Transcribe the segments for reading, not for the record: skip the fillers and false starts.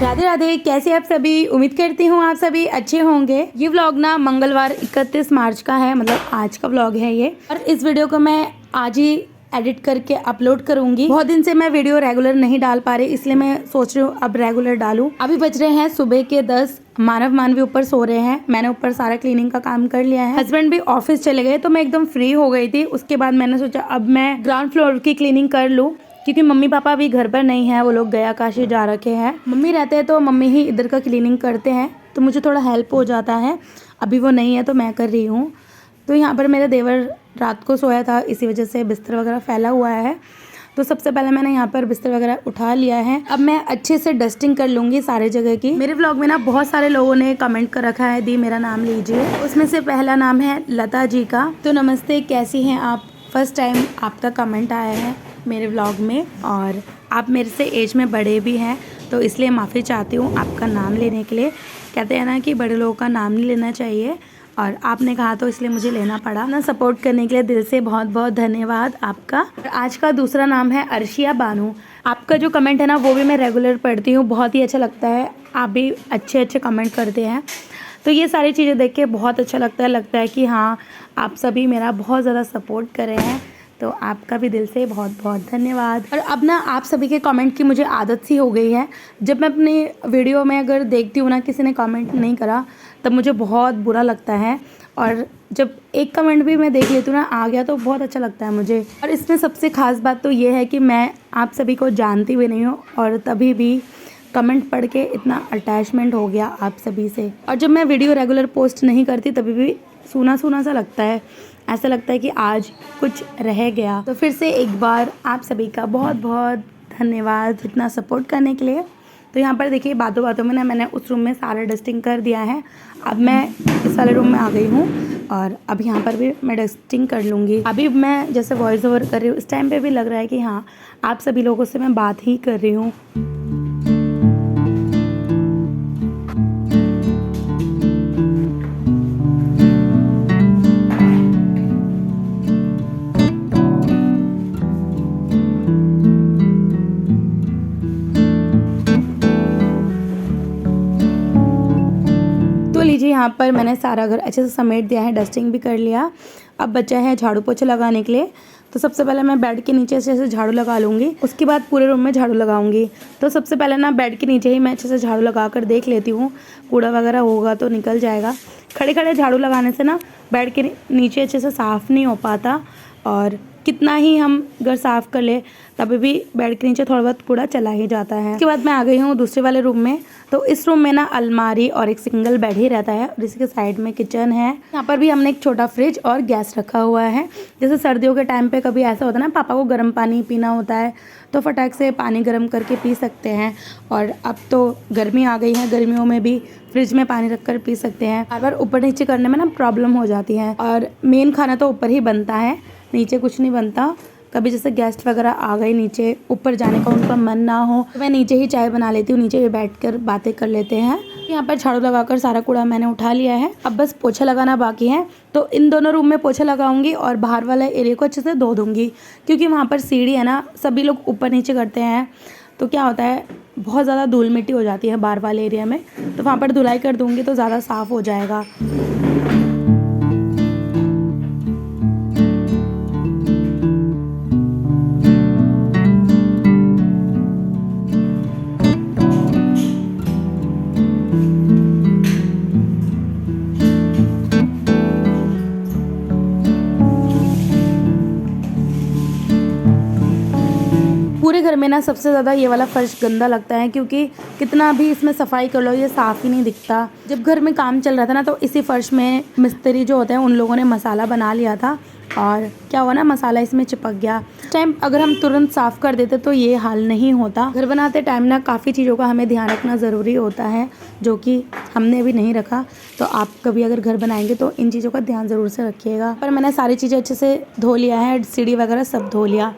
राधे राधे, कैसे आप सभी। उम्मीद करती हूँ आप सभी अच्छे होंगे। ये व्लॉग ना मंगलवार 31 मार्च का है, मतलब आज का व्लॉग है ये। और इस वीडियो को मैं आज ही एडिट करके अपलोड करूंगी। बहुत दिन से मैं वीडियो रेगुलर नहीं डाल पा रही, इसलिए मैं सोच रही हूँ अब रेगुलर डालूं। अभी बज रहे हैं सुबह के 10। मानव मानवी ऊपर सो रहे हैं। मैंने ऊपर सारा क्लीनिंग का काम कर लिया है। हस्बैंड भी ऑफिस चले गए तो मैं एकदम फ्री हो गई थी। उसके बाद मैंने सोचा अब मैं ग्राउंड फ्लोर की क्लीनिंग कर लूँ, क्योंकि मम्मी पापा भी घर पर नहीं है, वो लोग गया काशी जा रखे हैं। मम्मी रहते हैं तो मम्मी ही इधर का क्लीनिंग करते हैं, तो मुझे थोड़ा हेल्प हो जाता है। अभी वो नहीं है तो मैं कर रही हूँ। तो यहाँ पर मेरा देवर रात को सोया था, इसी वजह से बिस्तर वगैरह फैला हुआ है। तो सबसे पहले मैंने यहाँ पर बिस्तर वगैरह उठा लिया है। अब मैं अच्छे से डस्टिंग कर लूँगी सारे जगह की। मेरे व्लॉग में ना बहुत सारे लोगों ने कमेंट कर रखा है, दी मेरा नाम लीजिए। उसमें से पहला नाम है लता जी का। तो नमस्ते, कैसी हैं आप। फर्स्ट टाइम आपका कमेंट आया है मेरे व्लॉग में, और आप मेरे से एज में बड़े भी हैं, तो इसलिए माफ़ी चाहती हूँ आपका नाम लेने के लिए। कहते हैं ना कि बड़े लोगों का नाम नहीं लेना चाहिए, और आपने कहा तो इसलिए मुझे लेना पड़ा ना। सपोर्ट करने के लिए दिल से बहुत बहुत धन्यवाद आपका। और आज का दूसरा नाम है अर्शिया बानू। आपका जो कमेंट है ना वो भी मैं रेगुलर पढ़ती हूँ, बहुत ही अच्छा लगता है। आप भी अच्छे अच्छे कमेंट करते हैं, तो ये सारी चीज़ें देख के बहुत अच्छा लगता है कि हाँ आप सभी मेरा बहुत ज़्यादा सपोर्ट कर रहे हैं। तो आपका भी दिल से बहुत बहुत धन्यवाद। और अब ना आप सभी के कमेंट की मुझे आदत सी हो गई है। जब मैं अपनी वीडियो में अगर देखती हूँ ना किसी ने कमेंट नहीं करा, तब मुझे बहुत बुरा लगता है। और जब एक कमेंट भी मैं देख लेती हूँ ना आ गया, तो बहुत अच्छा लगता है मुझे। और इसमें सबसे ख़ास बात तो ये है कि मैं आप सभी को जानती भी नहीं हूँ, और तभी भी कमेंट पढ़ के इतना अटैचमेंट हो गया आप सभी से। और जब मैं वीडियो रेगुलर पोस्ट नहीं करती तभी भी सूना सूना सा लगता है। ऐसा लगता है कि आज कुछ रह गया। तो फिर से एक बार आप सभी का बहुत बहुत धन्यवाद इतना सपोर्ट करने के लिए। तो यहाँ पर देखिए बातों बातों में ना मैंने उस रूम में सारा डस्टिंग कर दिया है। अब मैं इस वाले रूम में आ गई हूँ, और अब यहाँ पर भी मैं डस्टिंग कर लूँगी। अभी मैं जैसे वॉइस ओवर कर रही हूँ, इस टाइम पे भी लग रहा है कि हाँ आप सभी लोगों से मैं बात ही कर रही हूँ। लीजिए यहाँ पर मैंने सारा घर अच्छे से समेट दिया है, डस्टिंग भी कर लिया। अब बचा है झाड़ू पोछा लगाने के लिए। तो सबसे पहले मैं बेड के नीचे से झाड़ू लगा लूँगी, उसके बाद पूरे रूम में झाड़ू लगाऊंगी। तो सबसे पहले ना बेड के नीचे ही मैं अच्छे से झाड़ू लगा कर देख लेती हूँ, कूड़ा वगैरह होगा तो निकल जाएगा। खड़े खड़े झाड़ू लगाने से ना बेड के नीचे अच्छे से साफ़ नहीं हो पाता, और कितना ही हम घर साफ़ कर ले तभी भी बेड के नीचे थोड़ा बहुत कूड़ा चला ही जाता है। उसके बाद मैं आ गई हूँ दूसरे वाले रूम में। तो इस रूम में ना अलमारी और एक सिंगल बेड ही रहता है, और इसके साइड में किचन है। यहाँ पर भी हमने एक छोटा फ्रिज और गैस रखा हुआ है। जैसे सर्दियों के टाइम पे कभी ऐसा होता है ना पापा को गर्म पानी पीना होता है, तो फटाक से पानी गर्म करके पी सकते हैं। और अब तो गर्मी आ गई है, गर्मियों में भी फ्रिज में पानी रख कर पी सकते हैं। बार बार ऊपर नीचे करने में ना प्रॉब्लम हो जाती है, और मेन खाना तो ऊपर ही बनता है, नीचे कुछ नहीं बनता। कभी जैसे गेस्ट वगैरह आ गए नीचे, ऊपर जाने का उनका मन ना हो, तो मैं नीचे ही चाय बना लेती हूँ, नीचे ही बैठकर बातें कर लेते हैं। यहाँ पर झाड़ू लगाकर सारा कूड़ा मैंने उठा लिया है। अब बस पोछा लगाना बाकी है। तो इन दोनों रूम में पोछा लगाऊंगी और बाहर वाले एरिया को अच्छे से धो दूंगी, क्योंकि वहाँ पर सीढ़ी है ना, सभी लोग ऊपर नीचे करते हैं, तो क्या होता है बहुत ज़्यादा धूल मिट्टी हो जाती है बाहर वाले एरिया में। तो वहाँ पर धुलाई कर दूँगी तो ज़्यादा साफ़ हो जाएगा। पूरे घर में ना सबसे ज़्यादा ये वाला फर्श गंदा लगता है, क्योंकि कितना भी इसमें सफाई कर लो ये साफ़ ही नहीं दिखता। जब घर में काम चल रहा था ना, तो इसी फर्श में मिस्त्री जो होते हैं उन लोगों ने मसाला बना लिया था, और क्या हुआ ना मसाला इसमें चिपक गया। टाइम अगर हम तुरंत साफ़ कर देते तो ये हाल नहीं होता। घर बनाते टाइम ना काफ़ी चीज़ों का हमें ध्यान रखना ज़रूरी होता है, जो कि हमने भी नहीं रखा। तो आप कभी अगर घर बनाएंगे तो इन चीज़ों का ध्यान ज़रूर से रखिएगा। पर मैंने सारी चीज़ें अच्छे से धो लिया है, सीढ़ी वगैरह सब धो लिया।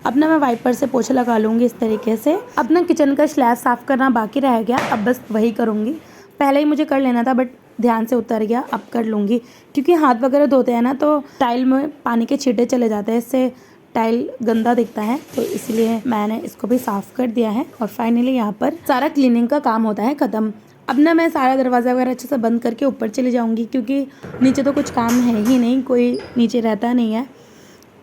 अब ना मैं वाइपर से पोछा लगा लूँगी इस तरीके से। अब ना किचन का स्लैब साफ़ करना बाकी रह गया, अब बस वही करूँगी। पहले ही मुझे कर लेना था बट ध्यान से उतर गया, अब कर लूँगी। क्योंकि हाथ वगैरह धोते हैं ना तो टाइल में पानी के छींटे चले जाते हैं, इससे टाइल गंदा दिखता है, तो इसलिए मैंने इसको भी साफ़ कर दिया है। और फाइनली यहाँ पर सारा क्लीनिंग का काम होता है ख़त्म। अब ना मैं सारा दरवाज़ा वगैरह अच्छे से बंद करके ऊपर चले जाऊँगी, क्योंकि नीचे तो कुछ काम है ही नहीं, कोई नीचे रहता नहीं है।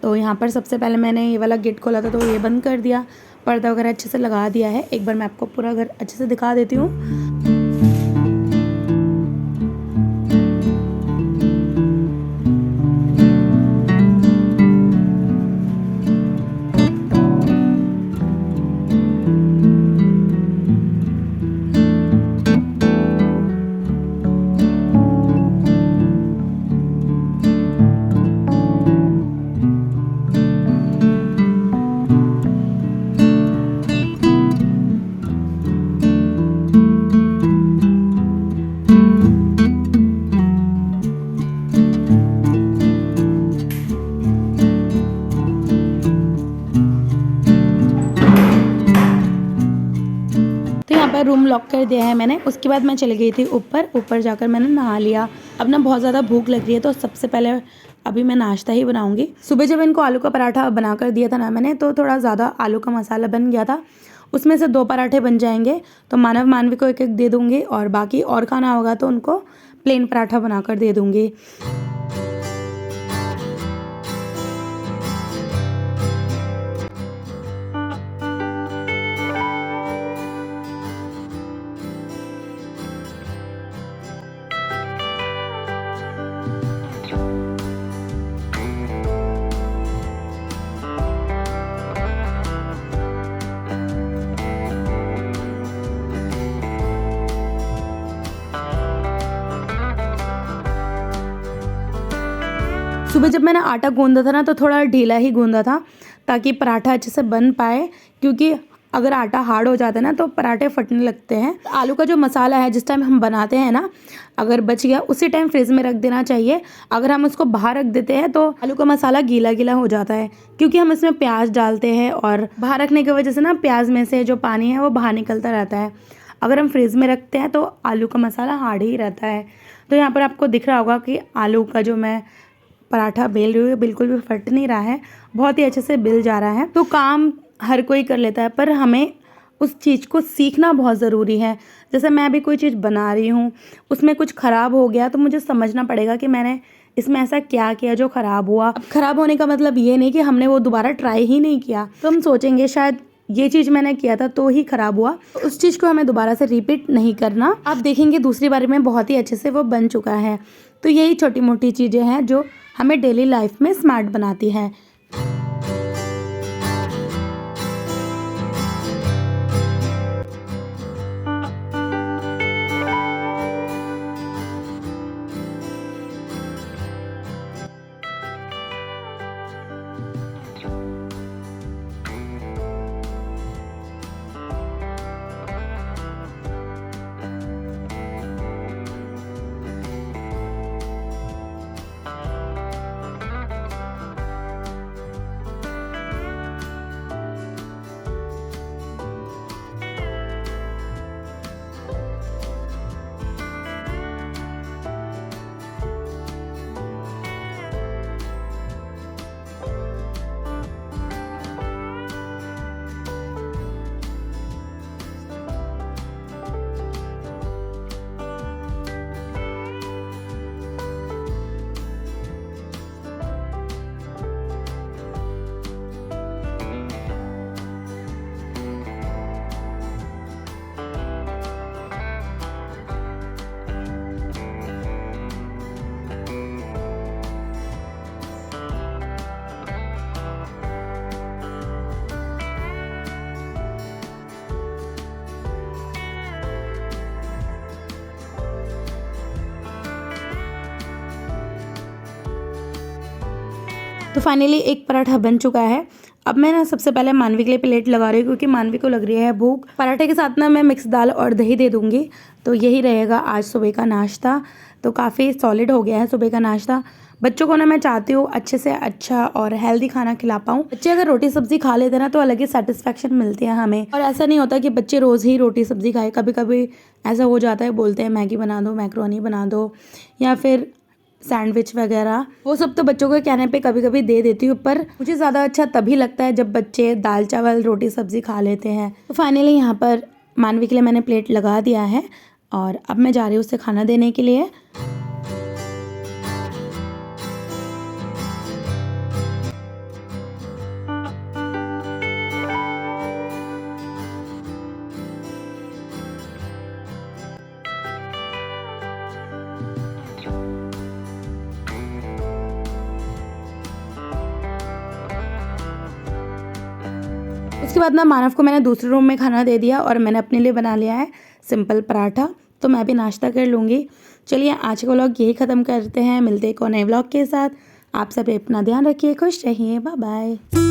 तो यहाँ पर सबसे पहले मैंने ये वाला गेट खोला था, तो ये बंद कर दिया, पर्दा वगैरह अच्छे से लगा दिया है। एक बार मैं आपको पूरा घर अच्छे से दिखा देती हूँ। रूम लॉक कर दिया है मैंने। उसके बाद मैं चली गई थी ऊपर जाकर मैंने नहा लिया। अब ना बहुत ज़्यादा भूख लग रही है, तो सबसे पहले अभी मैं नाश्ता ही बनाऊंगी। सुबह जब इनको आलू का पराठा बना कर दिया था ना मैंने, तो थोड़ा ज़्यादा आलू का मसाला बन गया था। उसमें से 2 पराठे बन जाएंगे, तो मानव मानवी को एक दे दूँगी, और बाकी और खाना होगा तो उनको प्लेन पराठा बना कर दे दूँगी। सुबह जब मैंने आटा गूंदा था ना, तो थोड़ा ढीला ही गूंदा था, ताकि पराठा अच्छे से बन पाए, क्योंकि अगर आटा हार्ड हो जाता है ना तो पराठे फटने लगते हैं। आलू का जो मसाला है जिस टाइम हम बनाते हैं ना, अगर बच गया उसी टाइम फ्रिज में रख देना चाहिए। अगर हम उसको बाहर रख देते हैं तो आलू का मसाला गीला गीला हो जाता है, क्योंकि हम इसमें प्याज डालते हैं, और बाहर रखने की वजह से ना प्याज में से जो पानी है वो बाहर निकलता रहता है। अगर हम फ्रिज में रखते हैं तो आलू का मसाला हार्ड ही रहता है। तो यहाँ पर आपको दिख रहा होगा कि आलू का जो मैं पराठा बेल रही हूँ बिल्कुल भी फट नहीं रहा है, बहुत ही अच्छे से बेल जा रहा है। तो काम हर कोई कर लेता है, पर हमें उस चीज़ को सीखना बहुत ज़रूरी है। जैसे मैं अभी कोई चीज़ बना रही हूँ, उसमें कुछ ख़राब हो गया, तो मुझे समझना पड़ेगा कि मैंने इसमें ऐसा क्या किया जो ख़राब हुआ। अब ख़राब होने का मतलब ये नहीं कि हमने वो दोबारा ट्राई ही नहीं किया, तो हम सोचेंगे शायद ये चीज़ मैंने किया था तो ही ख़राब हुआ, तो उस चीज़ को हमें दोबारा से रिपीट नहीं करना। आप देखेंगे दूसरी बार में बहुत ही अच्छे से वो बन चुका है। तो यही छोटी मोटी चीज़ें हैं जो हमें डेली लाइफ में स्मार्ट बनाती है। तो फाइनली एक पराठा बन चुका है। अब मैं ना सबसे पहले मानवी के लिए प्लेट लगा रही हूँ, क्योंकि मानवी को लग रही है भूख। पराठे के साथ ना मैं मिक्स दाल और दही दे दूँगी। तो यही रहेगा आज सुबह का नाश्ता। तो काफ़ी सॉलिड हो गया है सुबह का नाश्ता। बच्चों को ना मैं चाहती हूँ अच्छे से अच्छा और हेल्दी खाना खिला पाऊँ। बच्चे अगर रोटी सब्जी खा लेते हैं ना, तो अलग ही सेटिस्फेक्शन मिलती है हमें। और ऐसा नहीं होता कि बच्चे रोज़ ही रोटी सब्जी खाए, कभी कभी ऐसा हो जाता है, बोलते हैं मैगी बना दो, मैक्रोनी बना दो, या फिर सैंडविच वगैरह, वो सब तो बच्चों के कहने पे कभी कभी दे देती हूँ, पर मुझे ज़्यादा अच्छा तभी लगता है जब बच्चे दाल चावल रोटी सब्ज़ी खा लेते हैं। तो फाइनली यहाँ पर मानवी के लिए मैंने प्लेट लगा दिया है और अब मैं जा रही हूँ उसे खाना देने के लिए। उसके बाद ना मानव को मैंने दूसरे रूम में खाना दे दिया और मैंने अपने लिए बना लिया है सिंपल पराठा, तो मैं भी नाश्ता कर लूँगी। चलिए आज का व्लॉग यही ख़त्म करते हैं, मिलते हैं एक और नए व्लॉग के साथ। आप सभी अपना ध्यान रखिए, खुश रहिए, बाय बाय।